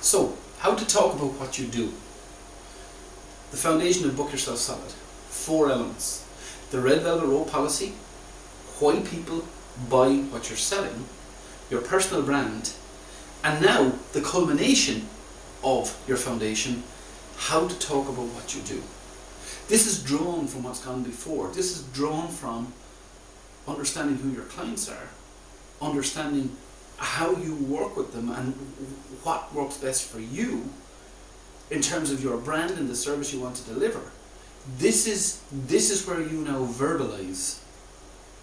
So, how to talk about what you do. The foundation of Book Yourself Solid. 4 elements. The Red Velvet Rope policy, why people buy what you're selling, your personal brand, and now the culmination of your foundation, how to talk about what you do. This is drawn from what's gone before. This is drawn from understanding who your clients are, understanding how you work with them and what works best for you in terms of your brand and the service you want to deliver. This is where you now verbalize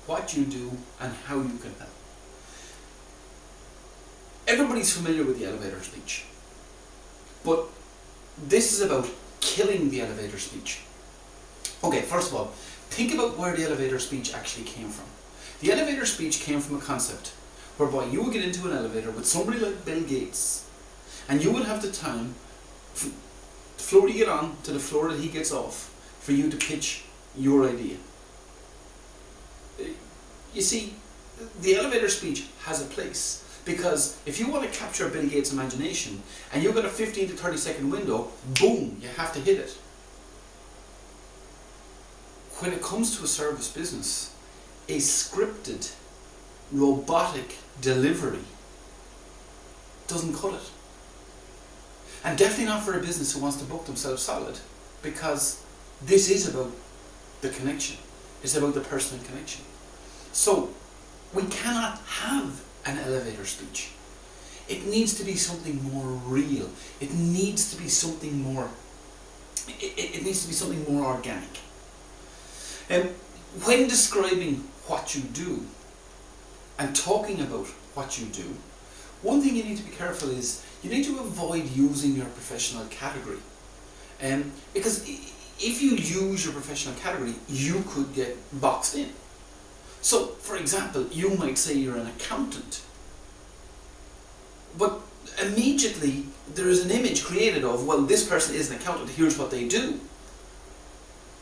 what you do and how you can help. Everybody's familiar with the elevator speech, but this is about killing the elevator speech. Okay, first of all, think about where the elevator speech actually came from. The elevator speech came from a concept whereby you would get into an elevator with somebody like Bill Gates, and you would have the time, from the floor you get on to the floor that he gets off, for you to pitch your idea. You see, the elevator speech has a place, because if you want to capture Bill Gates' imagination and you've got a 15 to 30 second window, boom, you have to hit it. When it comes to a service business, a scripted, robotic delivery doesn't cut it. And definitely not for a business who wants to book themselves solid, because this is about the connection. It's about the personal connection. So we cannot have an elevator speech. It needs to be something more real. It needs to be something more organic. When describing what you do and talking about what you do, one thing you need to be careful is you need to avoid using your professional category. Because if you use your professional category, you could get boxed in. So, for example, you might say you're an accountant, but immediately there is an image created of, well, this person is an accountant, here's what they do.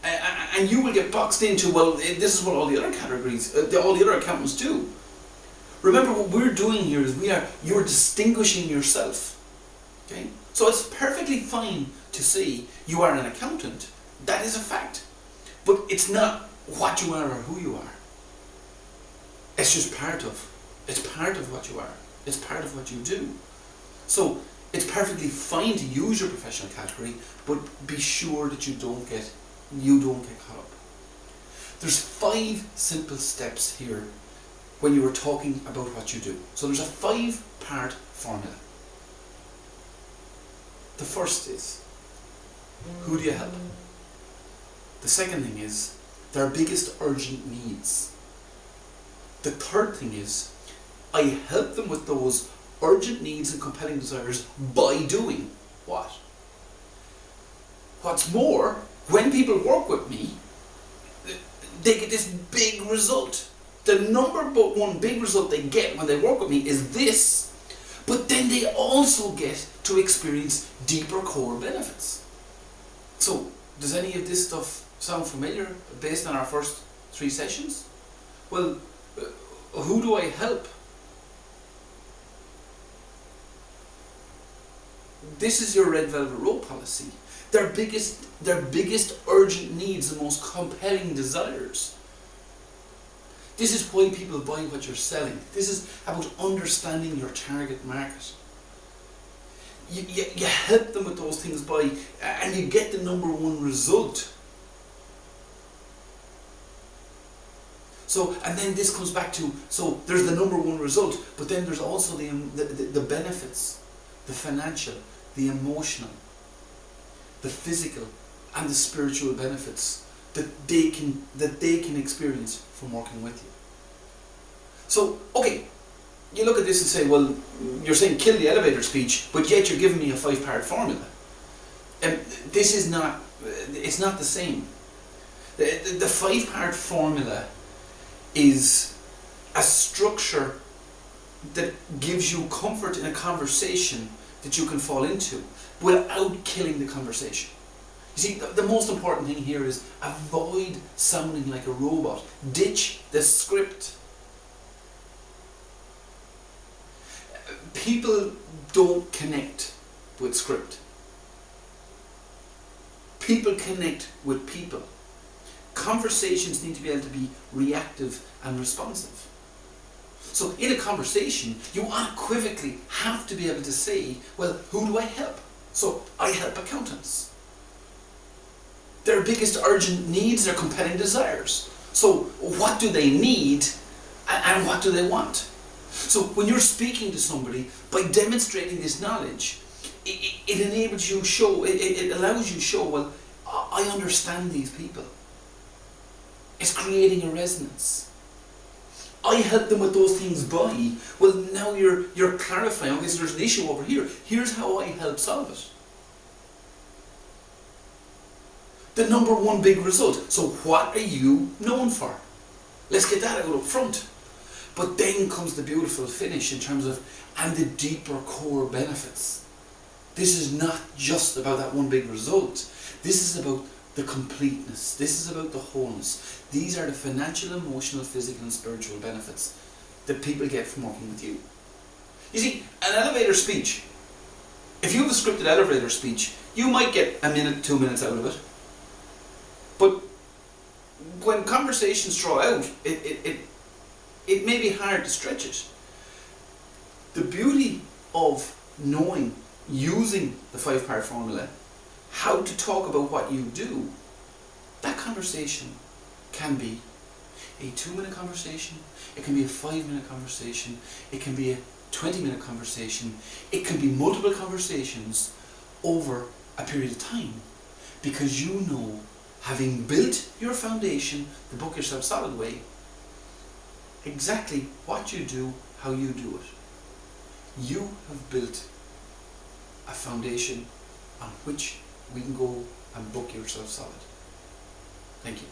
And you will get boxed into, well, this is what all the other categories, all the other accountants do. Remember, what we're doing here is you're distinguishing yourself. Okay? So it's perfectly fine to say you are an accountant. That is a fact. But it's not what you are or who you are. It's just part of what you are. It's part of what you do. So it's perfectly fine to use your professional category, but be sure that you don't get caught up. There's 5 simple steps here when you are talking about what you do. So there's a 5-part formula. The first is, who do you help? The second thing is, their biggest urgent needs. The third thing is, I help them with those urgent needs and compelling desires by doing what? What's more, when people work with me, they get this big result. The number one big result they get when they work with me is this, but then they also get to experience deeper core benefits. So, does any of this stuff sound familiar based on our first 3 sessions? Well, who do I help? This is your Red Velvet Rope policy. Their biggest urgent needs, the most compelling desires. This is why people buy what you're selling. This is about understanding your target market. You help them with those things and you get the number one result. So, and then this comes back to, so there's the number one result, but then there's also the benefits, the financial, the emotional, the physical, and the spiritual benefits that they can experience from working with you. So, okay, you look at this and say, well, you're saying kill the elevator speech, but yet you're giving me a 5-part formula. And this is not, it's not the same. The 5-part formula is a structure that gives you comfort in a conversation that you can fall into without killing the conversation. You see, the most important thing here is avoid sounding like a robot. Ditch the script. People don't connect with script. People connect with people. Conversations need to be able to be reactive and responsive. So in a conversation, you unequivocally have to be able to say, well, who do I help? So I help accountants. Their biggest urgent needs are compelling desires. So what do they need and what do they want? So when you're speaking to somebody, by demonstrating this knowledge, it enables you it allows you to show, well, I understand these people. It's creating a resonance. I help them with those things by, well, now you're clarifying, okay, so there's an issue over here. Here's how I help solve it. The number one big result. So what are you known for? Let's get that out up front. But then comes the beautiful finish in terms of, and the deeper core benefits. This is not just about that one big result. This is about the completeness. This is about the wholeness. These are the financial, emotional, physical and spiritual benefits that people get from working with you. You see, an elevator speech, if you have a scripted elevator speech, you might get a minute, 2 minutes out of it. But when conversations draw out, it may be hard to stretch it. The beauty of knowing, using the 5-part formula, how to talk about what you do, that conversation can be a 2-minute conversation, it can be a 5-minute conversation, it can be a 20-minute conversation, it can be multiple conversations over a period of time, because you know, having built your foundation, the Book Yourself Solid way, exactly what you do, how you do it. You have built a foundation on which we can go and book yourself solid. Thank you.